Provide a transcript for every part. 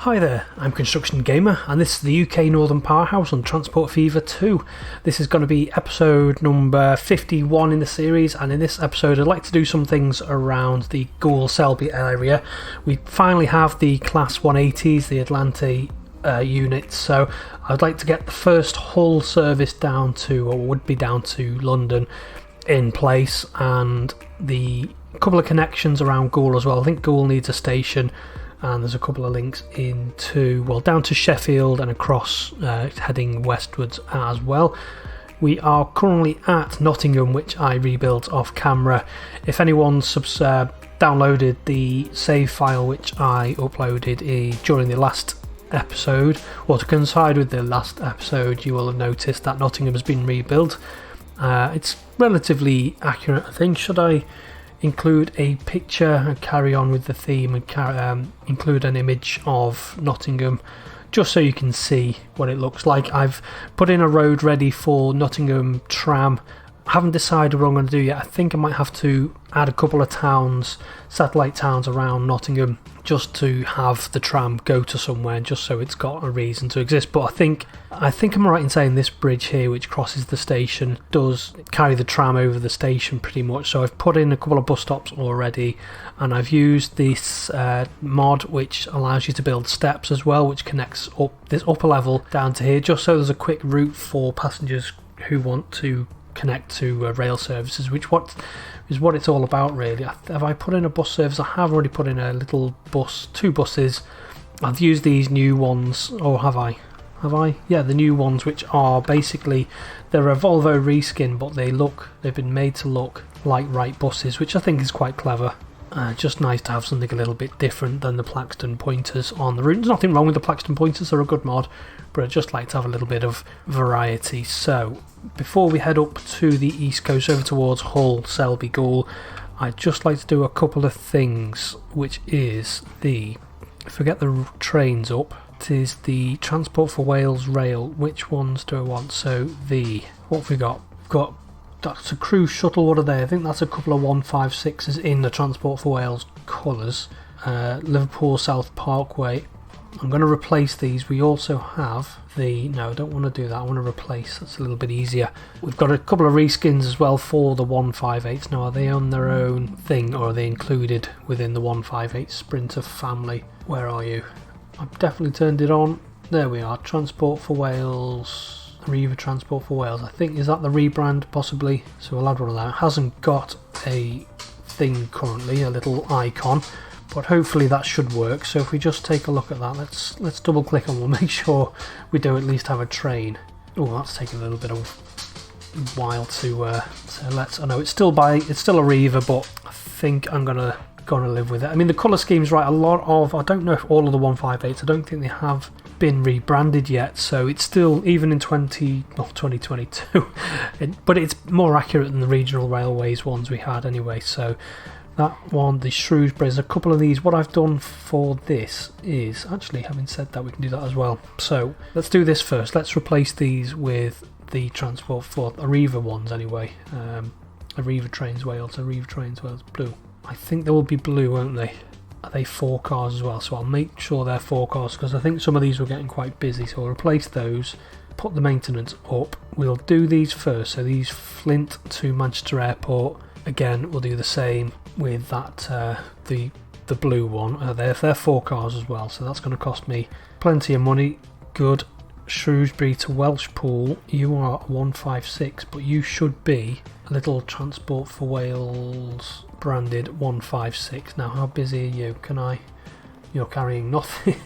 Hi there, I'm Construction Gamer and this is the UK Northern Powerhouse on Transport Fever 2. This is going to be episode number 51 in the series, and in this episode I'd like to do some things around the Goole Selby area. We finally have the Class 180s, the Atlante units, so I'd like to get the first Hull service down to, or would be down to London in place, and the couple of connections around Goole as well. I think Goole needs a station, and there's a couple of links down to Sheffield and across, heading westwards as well. We are currently at Nottingham, which I rebuilt off camera. If anyone's downloaded the save file which I uploaded during the last episode, or to coincide with the last episode, you will have noticed that Nottingham has been rebuilt. It's relatively accurate, I think. Should I include a picture and carry on with the theme and include an image of Nottingham just so you can see what it looks like? I've put in a road ready for Nottingham tram. I haven't decided what I'm going to do yet. I think I might have to add a couple of towns, satellite towns around Nottingham, just to have the tram go to somewhere, just so it's got a reason to exist. But I think I'm right in saying this bridge here, which crosses the station, does carry the tram over the station pretty much. So I've put in a couple of bus stops already, and I've used this mod which allows you to build steps as well, which connects up this upper level down to here, just so there's a quick route for passengers who want to connect to rail services, which is what it's all about really. Have I put in a bus service? I have already put in a little bus, 2 buses. I've used these new ones, or have I? Yeah, the new ones, which are basically, they're a Volvo reskin, but they've been made to look like right buses, which I think is quite clever. Just nice to have something a little bit different than the Plaxton pointers on the route. There's nothing wrong with the Plaxton pointers, they're a good mod, but I'd just like to have a little bit of variety. So before we head up to the east coast over towards Hull, Selby, Goole, I'd just like to do a couple of things, which is if we get the trains up, it is the Transport for Wales rail. Which ones do I want? So what have we got? We've got, that's a cruise shuttle. What are they? I think that's a couple of 156s in the Transport for Wales colours. Liverpool South Parkway. I'm going to replace these. We also have no, I don't want to do that. I want to replace. That's a little bit easier. We've got a couple of reskins as well for the 158s. Now, are they on their own thing, or are they included within the 158 Sprinter family? Where are you? I've definitely turned it on. There we are. Transport for Wales. Arriva Transport for Wales. I think, is that the rebrand possibly? So we'll add one of that. It hasn't got a thing currently, a little icon, but hopefully that should work. So if we just take a look at that, let's double click and we'll make sure we do at least have a train. Oh, that's taking a little bit of a while to so let's, I know it's still Arriva, but I think I'm gonna live with it. I mean, the colour scheme's right. I don't know if all of the 158s, I don't think they have been rebranded yet, so it's still, even in 2022 but it's more accurate than the regional railways ones we had anyway. So that one, the Shrewsbury, there's a couple of these. What I've done for this is, actually, having said that, we can do that as well. So let's do this first. Let's replace these with the Transport for Arriva ones anyway. Arriva Trains Wales, blue. I think they will be blue, won't they? Are they 4 cars as well? So I'll make sure they're 4 cars, because I think some of these were getting quite busy. So I'll replace those, put the maintenance up. We'll do these first. So these Flint to Manchester Airport. Again, we'll do the same with that, the blue one. They're 4 cars as well, so that's going to cost me plenty of money. Good. Shrewsbury to Welshpool, you are 156, but you should be a little Transport for Wales branded 156. Now, how busy are you? You're carrying nothing.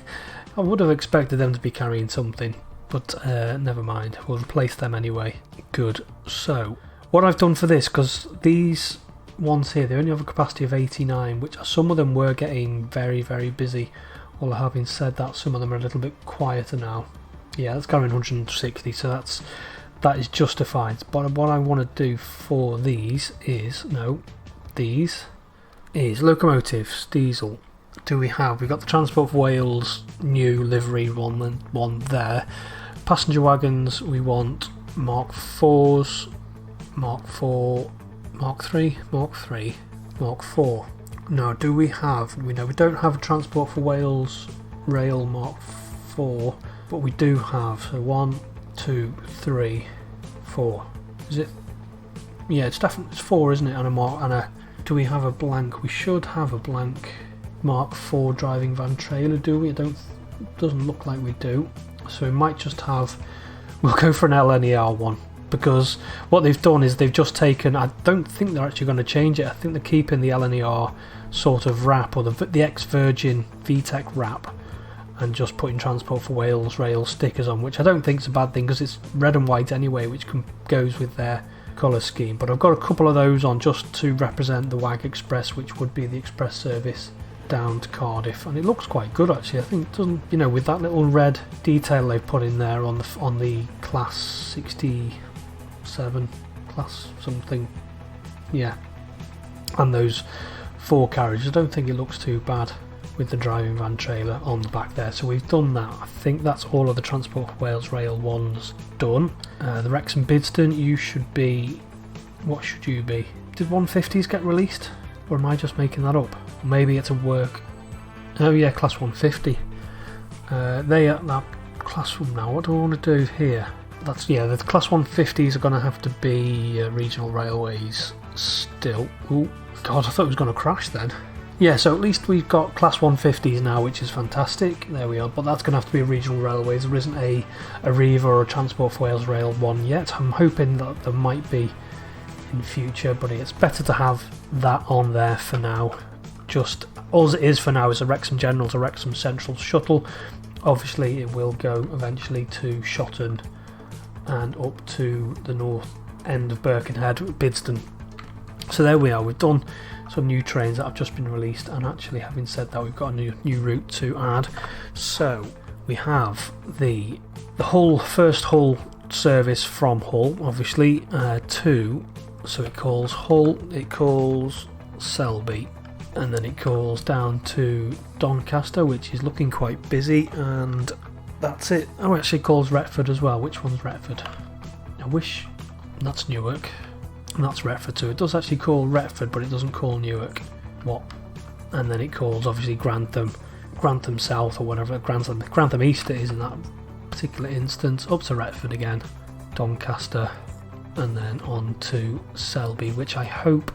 I would have expected them to be carrying something, but never mind, we'll replace them anyway. Good. So what I've done for this, because these ones here, they only have a capacity of 89, which some of them were getting very, very busy. Although having said that, some of them are a little bit quieter now. Yeah, that's carrying 160, so that is justified. But what I want to do for these is locomotives, diesel. We've got the Transport for Wales new livery one there. Passenger wagons, we want Mark 4s, Mark 4, Mark 3, Mark 3, Mark 4. Now, we don't have a Transport for Wales rail Mark 4, but we do have, so 1, 2, 3, 4. Is it? Yeah, it's definitely, it's 4, isn't it? And a Mark, and a, do we have a blank? We should have a blank Mark 4 driving van trailer, do we? Doesn't look like we do. So we might just have, we'll go for an LNER one, because what they've done is they've just taken, I don't think they're actually going to change it, I think they're keeping the LNER sort of wrap, or the ex-Virgin VTEC wrap, and just putting Transport for Wales rail stickers on, which I don't think is a bad thing, because it's red and white anyway, which goes with their colour scheme. But I've got a couple of those on just to represent the WAG Express, which would be the express service down to Cardiff, and it looks quite good actually. I think it doesn't, you know, with that little red detail they've put in there on the class 67 class something, yeah, and those 4 carriages, I don't think it looks too bad with the driving van trailer on the back there. So we've done that. I think that's all of the Transport for Wales rail ones done. The Wrexham Bidston, you should be, what should you be? Did 150s get released, or am I just making that up? Maybe it's a work. Oh yeah, class 150. They are that class one now. What do I want to do here? That's, yeah, the class 150s are going to have to be regional railways still. Oh god, I thought it was going to crash then. Yeah, so at least we've got class 150s now, which is fantastic. There we are, but that's going to have to be a regional railways. There isn't a Riva or a Transport for Wales Rail one yet. I'm hoping that there might be in future, but it's better to have that on there for now. Just all it is for now is a Wrexham General to Wrexham Central shuttle. Obviously it will go eventually to Shotton and up to the north end of Birkenhead, Bidston. So there we are, we've done some new trains that have just been released, and actually having said that, we've got a new route to add. So we have the first Hull service from Hull, obviously, to, so it calls Hull, it calls Selby, and then it calls down to Doncaster, which is looking quite busy, and that's it. Oh, it actually calls Retford as well. Which one's Retford? I wish that's Newark, and that's Retford too. It does actually call Retford, but it doesn't call Newark. What? And then it calls obviously Grantham South, or whatever, Grantham East it is in that particular instance, up to Retford again, Doncaster, and then on to Selby, which I hope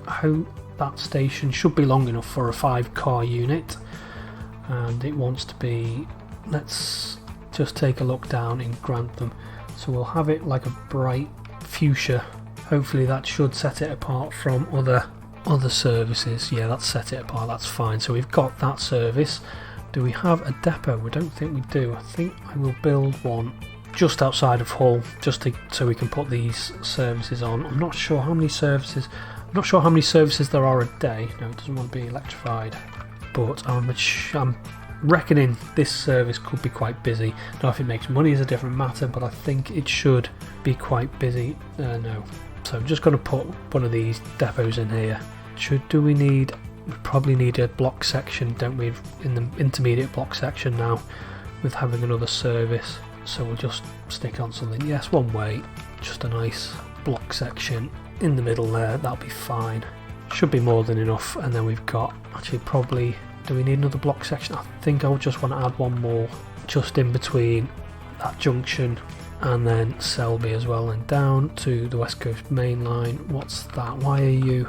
that station should be long enough for a 5-car unit, and it wants to be, let's just take a look down in Grantham. So we'll have it like a bright fuchsia. Hopefully that should set it apart from other services. Yeah, that's set it apart, that's fine. So we've got that service. Do we have a depot? We don't think we do. I think I will build one just outside of Hull, so we can put these services on. I'm not sure how many services there are a day. No, it doesn't want to be electrified, but I'm reckoning this service could be quite busy. Now if it makes money is a different matter, but I think it should be quite busy. No, so I'm just going to put one of these depots in here. We probably need a block section, don't we, in the intermediate block section now, with having another service. So we'll just stick on something, yes, one way, just a nice block section in the middle there, that'll be fine. Should be more than enough. And then we've got, actually probably, do we need another block section? I think I'll just want to add one more just in between that junction and then Selby as well, and down to the West Coast Main Line. What's that? Why are you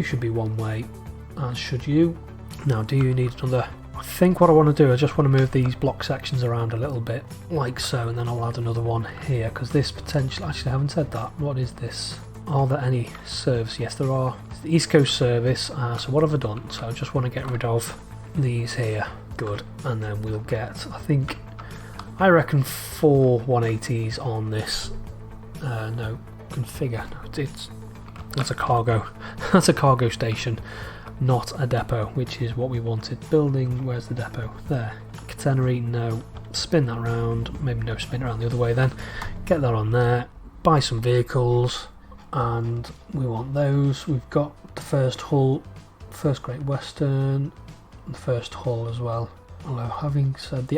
should be one way, as should you. Now do you need another? I think what I want to do, I just want to move these block sections around a little bit, like so, and then I'll add another one here, because this potentially, actually I haven't said that, what is this? Are there any serves? Yes there are. It's the East Coast service, so what have I done? So I just want to get rid of these here, good, and then we'll get, I reckon 4 180s on this, no, configure, no, that's a cargo, that's a cargo station, not a depot, which is what we wanted. Building, where's the depot? There. Catenary, no. Spin that round, maybe no, spin it around the other way then. Get that on there, buy some vehicles, and we want those. We've got the first Hull, first Great Western, and the first Hull as well. Although having said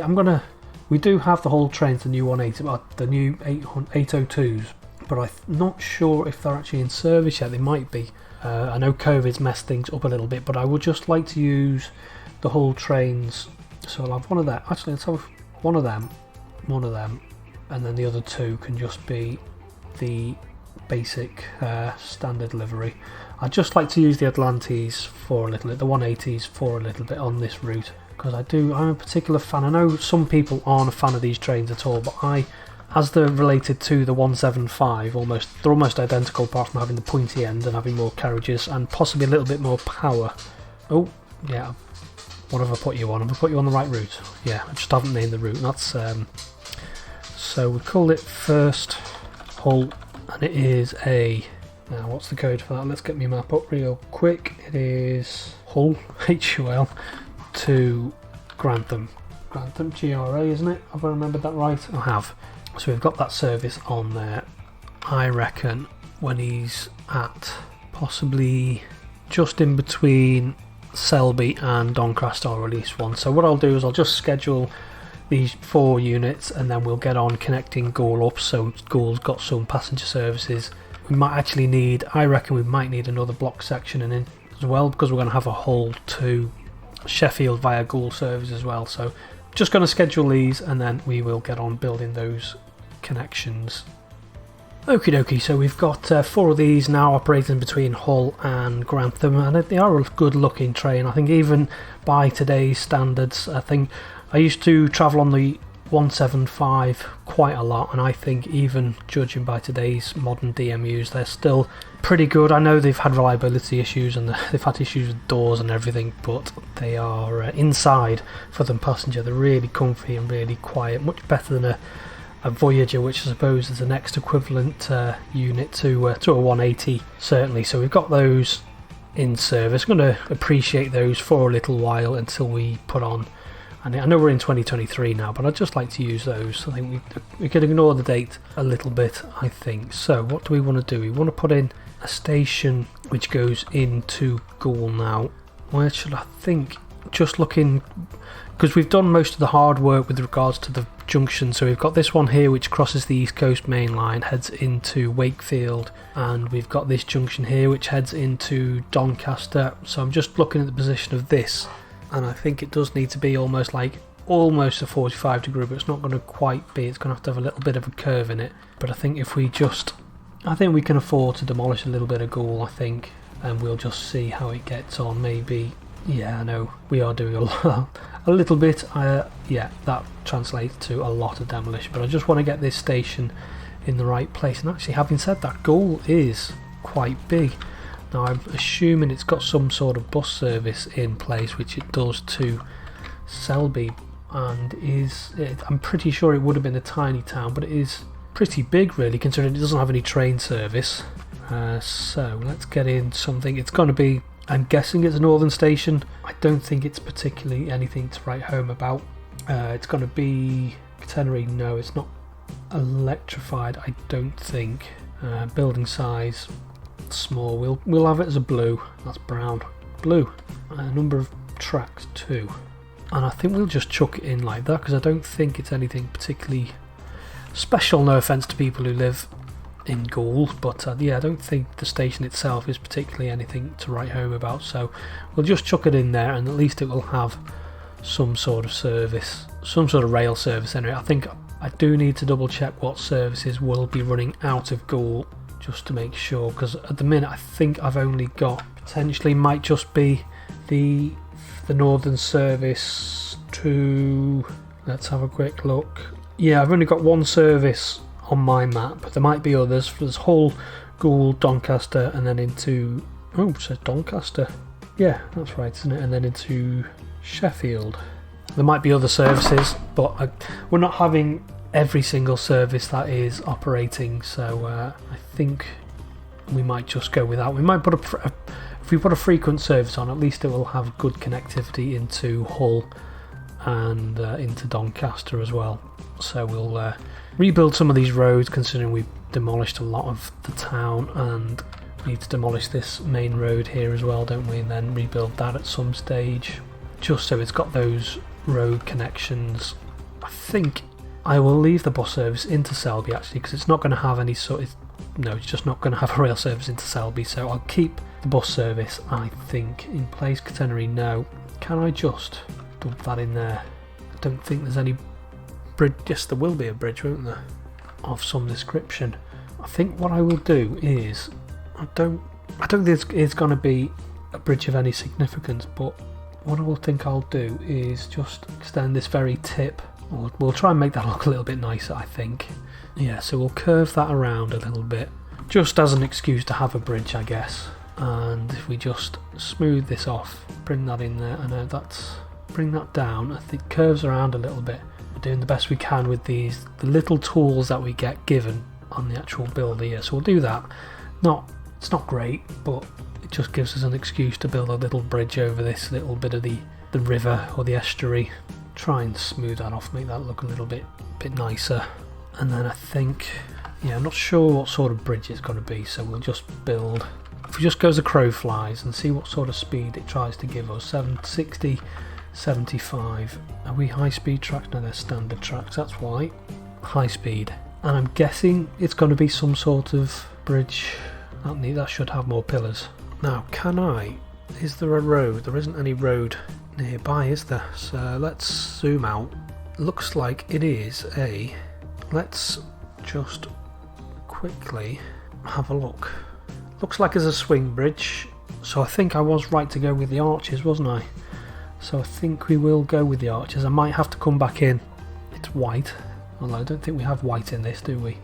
we do have the Hull trains, the new 180, the new 802s, but I'm not sure if they're actually in service yet. They might be. I know COVID's messed things up a little bit, but I would just like to use the Hull trains So I'll have one of them. Actually, let's have one of them, and then the other two can just be the basic standard livery. I'd just like to use the Atlantes for a little bit, the 180s for a little bit on this route, because I'm a particular fan. I know some people aren't a fan of these trains at all, but as they're related to the 175, they're almost identical apart from having the pointy end and having more carriages and possibly a little bit more power. Oh, yeah. What have I put you on? Have I put you on the right route? Yeah, I just haven't named the route. That's so we called it first Hull, and it is now what's the code for that? Let's get my map up real quick. It is Hull, HUL, to Grantham. Grantham, GRA, isn't it? Have I remembered that right? I have. So we've got that service on there. I reckon when he's at possibly just in between Selby and Doncaster, I'll release one. So what I'll do is I'll just schedule these 4 units and then we'll get on connecting Goole up, so Goole's got some passenger services. We might actually need, I reckon we might need another block section in as well, because we're going to have a Hull to Sheffield via Goole service as well. So just going to schedule these and then we will get on building those connections. Okie dokie, so we've got 4 of these now operating between Hull and Grantham, and they are a good looking train. I think even by today's standards, I think I used to travel on the 175 quite a lot, and I think even judging by today's modern DMUs, they're still pretty good. I know they've had reliability issues and they've had issues with doors and everything, but they are inside for the passenger. They're really comfy and really quiet, much better than a Voyager, which I suppose is the next equivalent unit to a 180 certainly. So we've got those in service. I'm going to appreciate those for a little while until we put on, and I know we're in 2023 now, but I'd just like to use those. I think we could ignore the date a little bit, I think. So what do we want to do? We want to put in a station which goes into Goole now. Where should I think? Just looking, because we've done most of the hard work with regards to the junction. So we've got this one here which crosses the East Coast Main Line, heads into Wakefield, and we've got this junction here which heads into Doncaster. So I'm just looking at the position of this, and I think it does need to be almost a 45 degree, but it's not going to quite be. It's going to have a little bit of a curve in it. But I think I think we can afford to demolish a little bit of Goole, I think, and we'll just see how it gets on. Maybe, yeah, I know we are doing a little bit. Yeah, that translates to a lot of demolition, but I just want to get this station in the right place. And actually, having said that, Goole is quite big. Now I'm assuming it's got some sort of bus service in place, which it does to Selby, and I'm pretty sure it would have been a tiny town, but it is pretty big really, considering it doesn't have any train service. So let's get in something. It's going to be, I'm guessing it's a Northern station. I don't think it's particularly anything to write home about. It's going to be catenary. No, it's not electrified, I don't think. Building size, small. We'll have it as a blue. That's brown. Blue. Number of tracks 2. And I think we'll just chuck it in like that, because I don't think it's anything particularly special. No offence to people who live in Goole, but yeah, I don't think the station itself is particularly anything to write home about. So we'll just chuck it in there, and at least it will have some sort of service, some sort of rail service anyway. I think I do need to double check what services will be running out of Goole, just to make sure, because at the minute I think I've only got, potentially might just be the Northern service to, let's have a quick look. Yeah, I've only got one service on my map, but there might be others. There's Hull, Goole, Doncaster, and then into, oh, it says Doncaster. Yeah, that's right, isn't it? And then into Sheffield. There might be other services, but we're not having every single service that is operating, so I think we might just go with that. We might put if we put a frequent service on, at least it will have good connectivity into Hull and into Doncaster as well. So we'll rebuild some of these roads, considering we've demolished a lot of the town, and need to demolish this main road here as well, don't we? And then rebuild that at some stage, just so it's got those road connections. I think I will leave the bus service into Selby actually, because it's not going to have any sort of, no, it's just not going to have a rail service into Selby, so I'll keep the bus service, I think, in place. Catenary, no. Can I just dump that in there? don't think there's any bridge. Yes, there will be a bridge, won't there? Of some description. I think what I will do is, I don't think it's going to be a bridge of any significance, but what I will think I'll do is just extend this very tip. We'll try and make that look a little bit nicer, I think. Yeah, so we'll curve that around a little bit, just as an excuse to have a bridge, I guess. And if we just smooth this off, bring that in there, and bring that down. I think curves around a little bit. We're doing the best we can with the little tools that we get given on the actual build here. So we'll do that. It's not great, but it just gives us an excuse to build a little bridge over this little bit of the river or the estuary. Try and smooth that off, make that look a little bit nicer. And then I think, yeah, I'm not sure what sort of bridge it's going to be, so we'll just build. If we just go as a crow flies and see what sort of speed it tries to give us. 60, 75. Are we high speed tracks? No, they're standard tracks, that's why. High speed. And I'm guessing it's going to be some sort of bridge. That should have more pillars. Now, is there a road? There isn't any road nearby, is there? So let's zoom out. Looks like it is let's just quickly have a look. Looks like there's a swing bridge, so I think I was right to go with the arches, wasn't I? So I think we will go with the arches. I might have to come back in. It's white, although I don't think we have white in this, do we?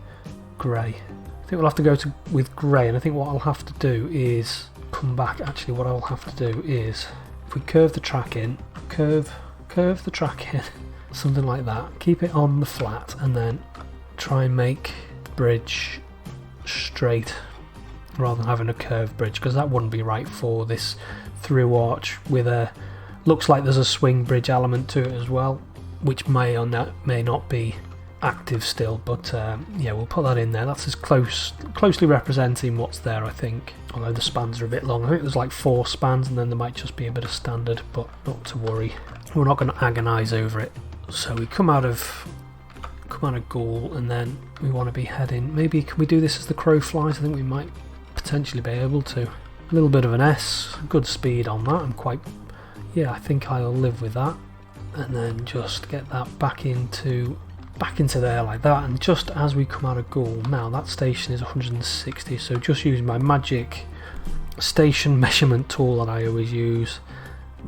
Grey. I think we'll have to go with grey, and I think what I'll have to do is come back. Actually, what I'll have to do is, if we curve the track in, curve the track in, something like that, keep it on the flat, and then try and make the bridge straight rather than having a curved bridge, because that wouldn't be right for this through arch with looks like there's a swing bridge element to it as well, which may or may not be active still, but yeah, we'll put that in there. That's as closely representing what's there, I think, although the spans are a bit long. I think there's like 4 spans, and then there might just be a bit of standard, but not to worry, we're not going to agonise over it. So we come out of Goole, and then we want to be heading, maybe can we do this as the crow flies? I think we might potentially be able to. A little bit of an S, good speed on that. I think I'll live with that, and then just get that back into there like that. And just as we come out of Goole, now that station is 160, so just using my magic station measurement tool that I always use,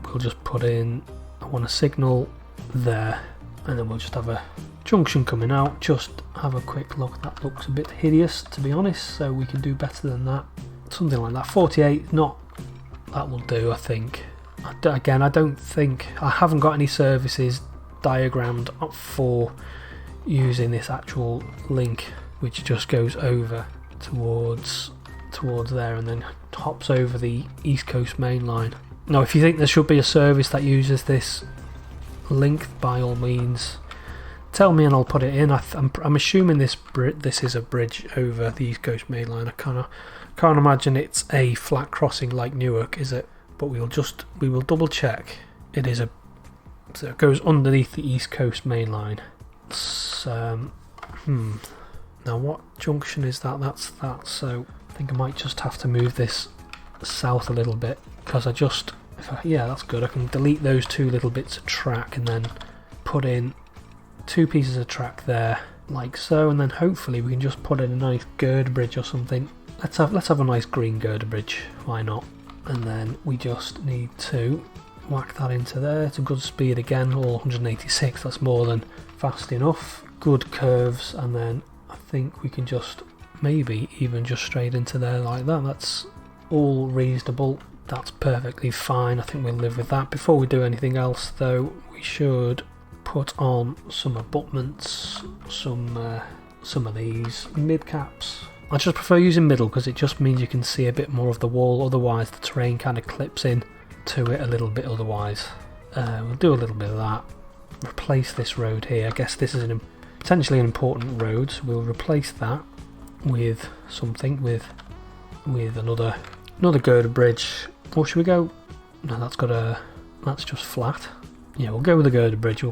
we'll just put in, I want a signal there, and then we'll just have a junction coming out. Just have a quick look. That looks a bit hideous, to be honest, so we can do better than that. Something like that. 48, that will do, I think. Again, I don't think, I haven't got any services diagrammed up for using this actual link, which just goes over towards there and then hops over the East Coast main line. Now, if you think there should be a service that uses this link, by all means tell me and I'll put it in. I'm assuming this is a bridge over the East Coast main line. I can't imagine it's a flat crossing like Newark, is it? But we will double check. It is so it goes underneath the East Coast main line. Now what junction is that? That's that. So I think I might just have to move this south a little bit, because yeah, that's good. I can delete those 2 little bits of track and then put in 2 pieces of track there, like so, and then hopefully we can just put in a nice girder bridge or something. Let's have a nice green girder bridge. Why not? And then we just need to whack that into there. It's a good speed again, all 186. That's more than fast enough. Good curves, and then I think we can just maybe even just straight into there like that. That's all reasonable. That's perfectly fine. I think we'll live with that. Before we do anything else, though, we should put on some abutments, some of these mid caps. I just prefer using middle because it just means you can see a bit more of the wall. Otherwise, the terrain kind of clips in to it a little bit. Otherwise, we'll do a little bit of that. Replace this road here. I guess this is potentially an important road, so we'll replace that with something, with another girder bridge. Or should we go? No, that's just flat. Yeah, we'll go with the girder bridge.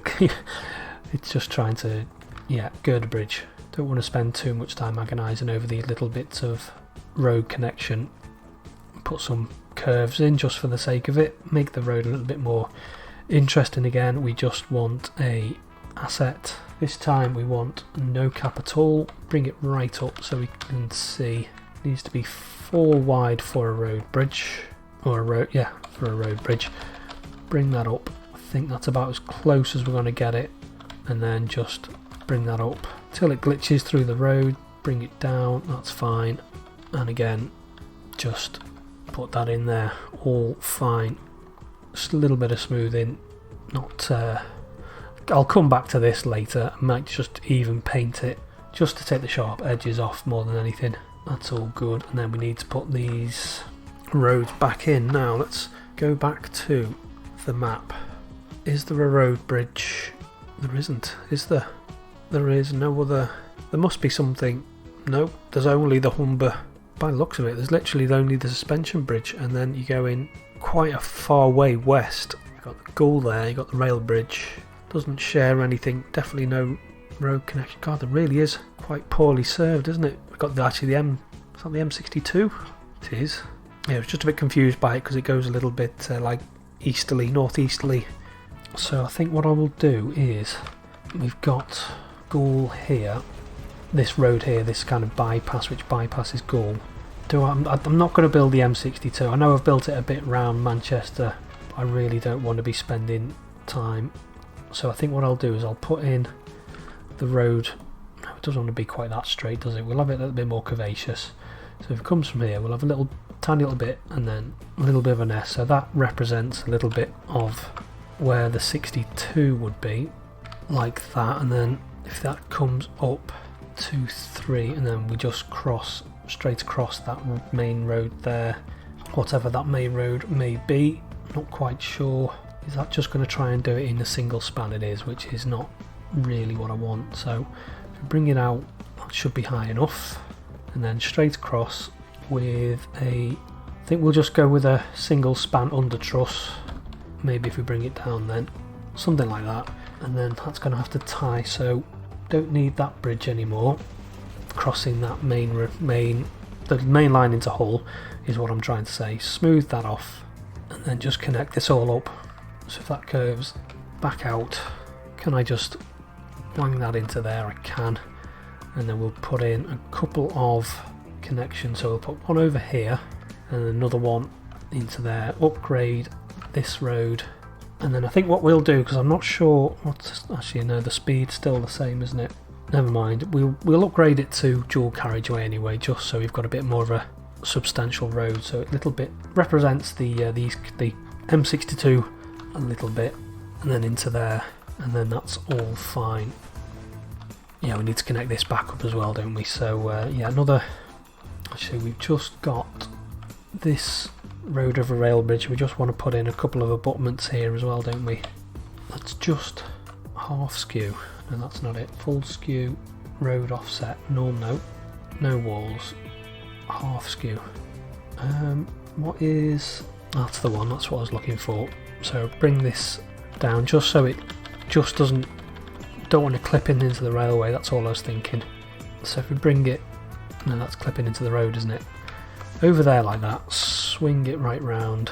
It's just trying to, girder bridge. Don't want to spend too much time agonising over these little bits of road connection. Put some curves in just for the sake of it. Make the road a little bit more Interesting again, we just want a asset. This time we want no cap at all. Bring it right up so we can see. It needs to be 4 wide for a road bridge. Or a road, yeah, for a road bridge. Bring that up. I think that's about as close as we're going to get it. And then just bring that up till it glitches through the road. Bring it down, that's fine. And again, just put that in there. All fine. Just a little bit of smoothing. Not... I'll come back to this later. I might just even paint it just to take the sharp edges off more than anything. That's all good. And then we need to put these roads back in. Now let's go back to the map. Is there a road bridge? There isn't, is there? There is no other. There must be something. Nope, there's only the Humber. By the looks of it, there's literally only the suspension bridge, and then you go in quite a far way west. You've got the Goole there, you've got the rail bridge. Doesn't share anything, definitely no road connection. God, there really is quite poorly served, isn't it? We've got the is that the M62? It is. Yeah, I was just a bit confused by it because it goes a little bit like easterly, northeasterly. So I think what I will do is, we've got Goole here, this road here, this kind of bypass which bypasses Goole. I'm not going to build the M62. I know I've built it a bit round Manchester, but I really don't want to be spending time. So I think what I'll do is I'll put in the road. No, it doesn't want to be quite that straight, does it? We'll have it a little bit more curvaceous. So if it comes from here, we'll have a little tiny little bit and then a little bit of an S. So that represents a little bit of where the 62 would be, like that. And then if that comes up 2, 3, and then we just cross straight across that main road there, whatever that main road may be. Not quite sure. Is that just going to try and do it in a single span? It is, which is not really what I want. So if we bring it out, that should be high enough. And then straight across with I think we'll just go with a single span under truss. Maybe if we bring it down then, something like that. And then that's going to have to tie, so don't need that bridge anymore. Crossing that the main line into Hull is what I'm trying to say. Smooth that off and then just connect this all up. So if that curves back out, can I just wang that into there? I can. And then we'll put in a couple of connections. So we'll put one over here and another one into there. Upgrade this road. And then I think what we'll do, because I'm not sure actually no, the speed's still the same, isn't it? Never mind. We'll upgrade it to dual carriageway anyway, just so we've got a bit more of a substantial road. So it a little bit represents the M62 a little bit, and then into there, and then that's all fine. Yeah, we need to connect this back up as well, don't we? So yeah, actually we've just got this road over rail bridge. We just want to put in a couple of abutments here as well, don't we? That's just half skew. No, that's not it. Full skew, road offset, no walls, half skew. What is... That's the one, that's what I was looking for. So bring this down just so it just don't want to clip in into the railway, that's all I was thinking. So if we bring it, no, that's clipping into the road, isn't it? Over there like that, swing it right round.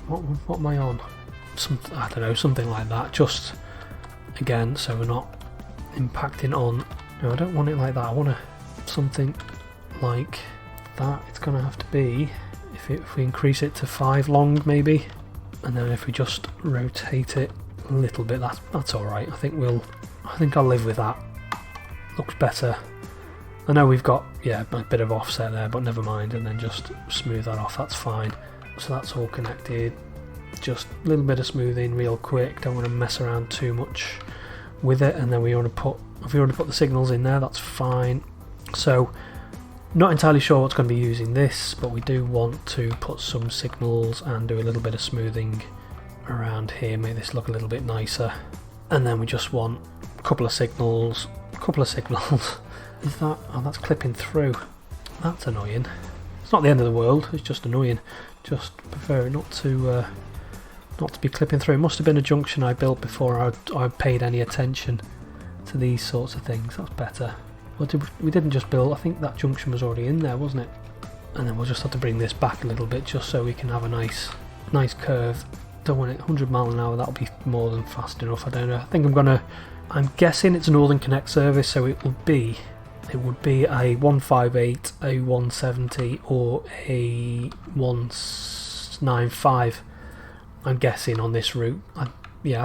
What am I on? I don't know, something like that, just again, so we're not impacting on... No, I don't want it like that, I want something like that. It's going to have to be, if we increase it to 5 long maybe, and then if we just rotate it a little bit, that's alright. I think I'll live with that. Looks better. I know we've got, yeah, a bit of offset there, but never mind, and then just smooth that off, that's fine. So that's all connected. Just a little bit of smoothing real quick, don't want to mess around too much with it. And then if we want to put the signals in there, that's fine. So not entirely sure what's going to be using this, but we do want to put some signals and do a little bit of smoothing around here, make this look a little bit nicer. And then we just want a couple of signals. Is that... Oh, that's clipping through. That's annoying. It's not the end of the world, it's just annoying. Just prefer it not to be clipping through. It must have been a junction I built before I paid any attention to these sorts of things. That's better. We didn't just build, I think that junction was already in there, wasn't it? And then we'll just have to bring this back a little bit just so we can have a nice curve don't want it 100 mile an hour, that'll be more than fast enough. I don't know. I think I'm guessing it's a Northern Connect service, so it would be a 158, a 170 or a 195. I'm guessing on this route. I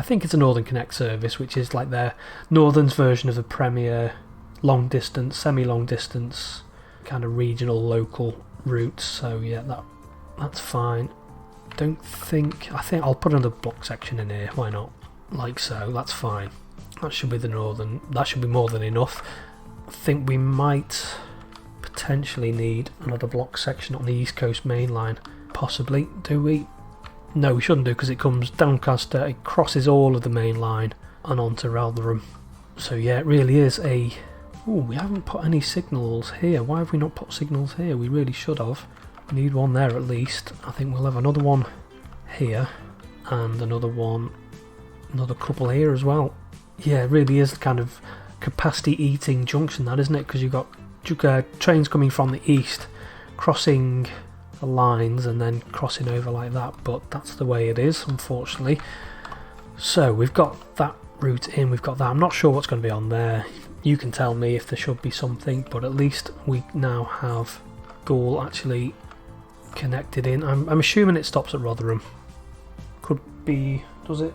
think it's a Northern Connect service, which is like their Northern's version of the Premier long distance, semi-long distance, kind of regional local routes. So yeah, that's fine. I think I'll put another block section in here. Why not? Like so. That's fine. That should be the Northern. That should be more than enough. I think we might potentially need another block section on the East Coast main line. Possibly. Do we? No, we shouldn't do, because it comes Doncaster, it crosses all of the main line and onto Rotherham. So yeah, it really is a... Ooh, we haven't put any signals here. Why have we not put signals here? We really should have. We need one there at least. I think we'll have another one here and another couple here as well. Yeah, it really is kind of capacity eating junction, that, isn't it? Because you've got trains coming from the east, crossing the lines and then crossing over like that, but that's the way it is, unfortunately. So we've got that route in, we've got that. I'm not sure what's going to be on there. You can tell me if there should be something, but at least we now have Goole actually connected in. I'm assuming it stops at Rotherham. Could be, does it?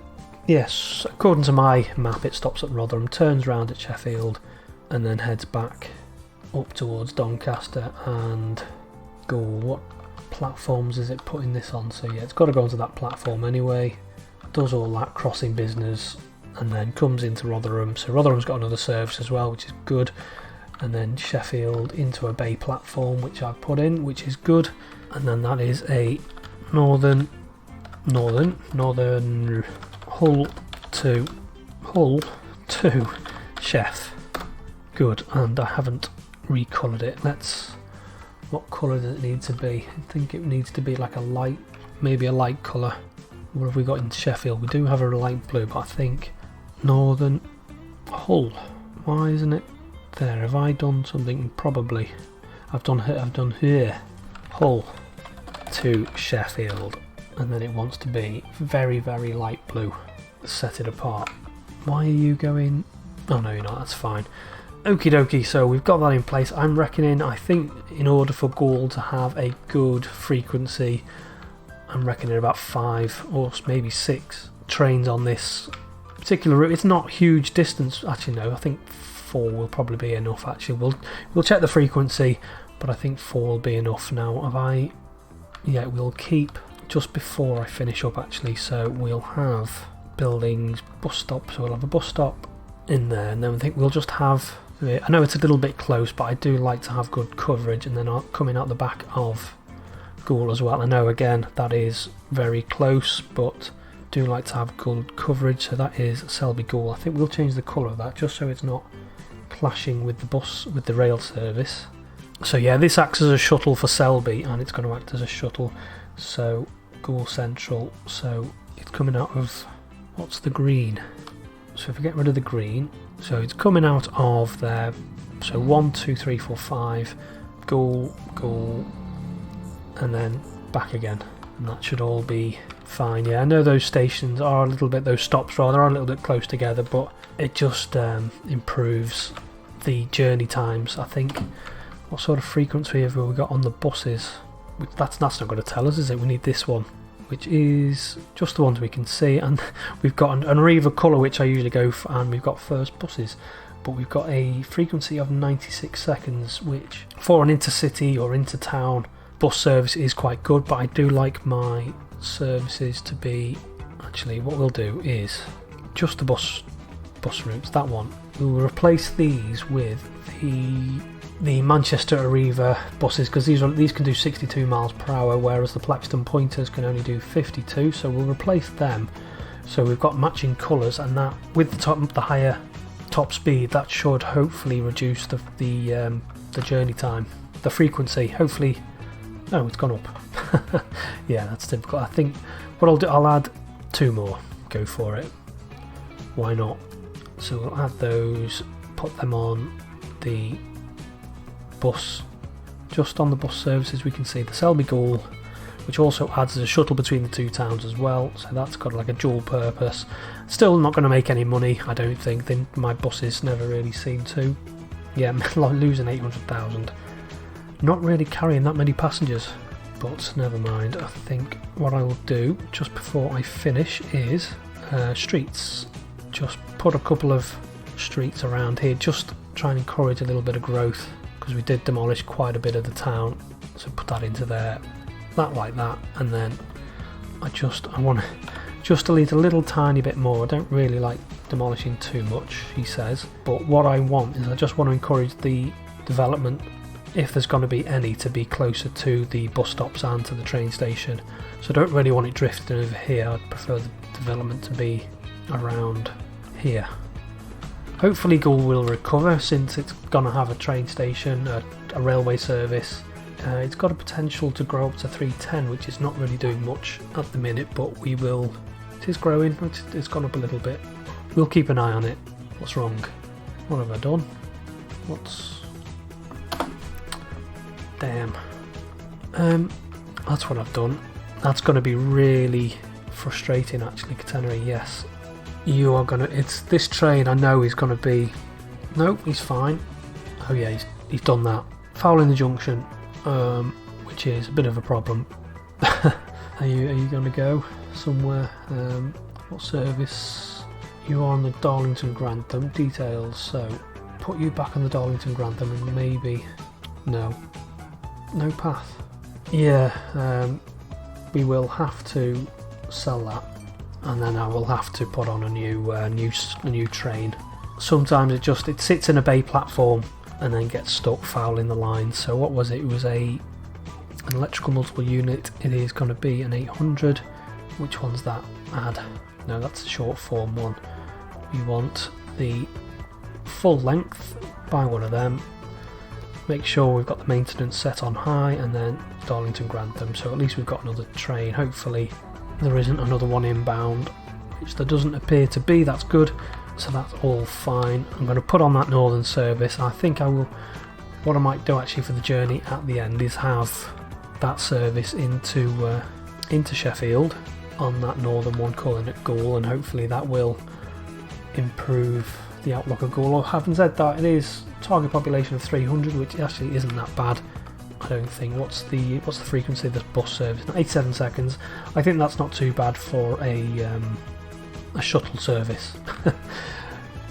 Yes, according to my map it stops at Rotherham, turns round at Sheffield and then heads back up towards Doncaster and Goole. What platforms is it putting this on? So yeah, it's got to go onto that platform anyway. Does all that crossing business and then comes into Rotherham. So Rotherham's got another service as well, which is good. And then Sheffield into a bay platform, which I've put in, which is good. And then that is a northern Hull to Chef. Good, and I haven't recoloured it. What colour does it need to be? I think it needs to be like maybe a light colour. What have we got in Sheffield? We do have a light blue, but I think Northern Hull. Why isn't it there? Have I done something? Probably. I've done here. Hull to Sheffield. And then it wants to be very, very light blue. Set it apart. Why are you going... Oh no, you're not, that's fine. Okie dokie, so we've got that in place. I think in order for Goole to have a good frequency, I'm reckoning about 5 or maybe 6 trains on this particular route. It's not huge distance, actually no, I think 4 will probably be enough actually. We'll check the frequency, but I think 4 will be enough now. Yeah, we'll keep just before I finish up actually, so we'll have buildings, bus stop, so we'll have a bus stop in there, and then I think we'll just have, I know it's a little bit close, but I do like to have good coverage, and then coming out the back of Goole as well. I know again that is very close, but do like to have good coverage. So that is Selby Goole. I think we'll change the colour of that just so it's not clashing with the rail service. So yeah, this acts as a shuttle for Selby, and it's going to act as a shuttle. So Goole Central, so it's coming out of, what's the green? So if we get rid of the green, so it's coming out of there. So 1, 2, 3, 4, 5, Goole, and then back again, and that should all be fine. Yeah, I know those stations are those stops rather, are a little bit close together, but it just improves the journey times. I think, what sort of frequency have we got on the buses? That's not going to tell us, is it? We need this one, which is just the ones we can see, and we've got an Arriva colour, which I usually go for, and we've got first buses, but we've got a frequency of 96 seconds, which for an intercity or intertown bus service is quite good. But I do like my services to be, actually what we'll do is just the bus routes, that one. We'll replace these with the Manchester Arriva buses, because these can do 62 miles per hour, whereas the Plaxton Pointers can only do 52, so we'll replace them. So we've got matching colours, and that with the higher top speed, that should hopefully reduce the journey time, the frequency. Hopefully, no, it's gone up. Yeah, that's difficult. I think what I'll do, I'll add 2 more. Go for it. Why not? So we'll add those, put them on the bus, just on the bus services. We can see the Selby Goole which also adds as a shuttle between the two towns as well, so that's got like a dual purpose. Still not going to make any money, I don't think. My buses never really seem to. Yeah, losing 800,000. Not really carrying that many passengers, but never mind. I think what I will do just before I finish is streets. Just put a couple of streets around here, just try and encourage a little bit of growth, because we did demolish quite a bit of the town, so put that into there, that like that, and then I want just delete a little tiny bit more. I don't really like demolishing too much, he says, but what I want is I just want to encourage the development, if there's going to be any, to be closer to the bus stops and to the train station. So I don't really want it drifting over here. I'd prefer the development to be around here. Hopefully Goole will recover, since it's going to have a train station, a railway service. It's got a potential to grow up to 310, which is not really doing much at the minute, but we will. It is growing. It's gone up a little bit. We'll keep an eye on it. What's wrong? What have I done? Damn. That's what I've done. That's going to be really frustrating, actually, Catenary. Yes. You are gonna. It's this train. I know he's gonna be. No, he's fine. Oh yeah, he's done that. Foul in the junction, which is a bit of a problem. Are you gonna go somewhere? What service? You are on the Darlington Grantham. Details. So put you back on the Darlington Grantham, and maybe no path. Yeah, we will have to sell that. And then I will have to put on a new train. Sometimes it sits in a bay platform and then gets stuck fouling the line. So what was it? It was an electrical multiple unit. It is going to be an 800. Which one's that? Add. No, that's the short form one. We want the full length. Buy one of them. Make sure we've got the maintenance set on high, and then Darlington Grantham. So at least we've got another train. Hopefully there isn't another one inbound, which there doesn't appear to be. That's good, so that's all fine. I'm going to put on that northern service. I think I will. What I might do actually for the journey at the end is have that service into Sheffield on that northern one, calling it Goole, and hopefully that will improve the outlook of Goole. Having said that, it is target population of 300, which actually isn't that bad, I don't think. What's the frequency of this bus service? 87 seconds. I think that's not too bad for a shuttle service.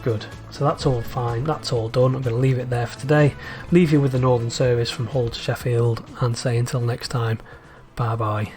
Good. So that's all fine. That's all done. I'm going to leave it there for today. Leave you with the northern service from Hull to Sheffield, and say until next time, bye bye.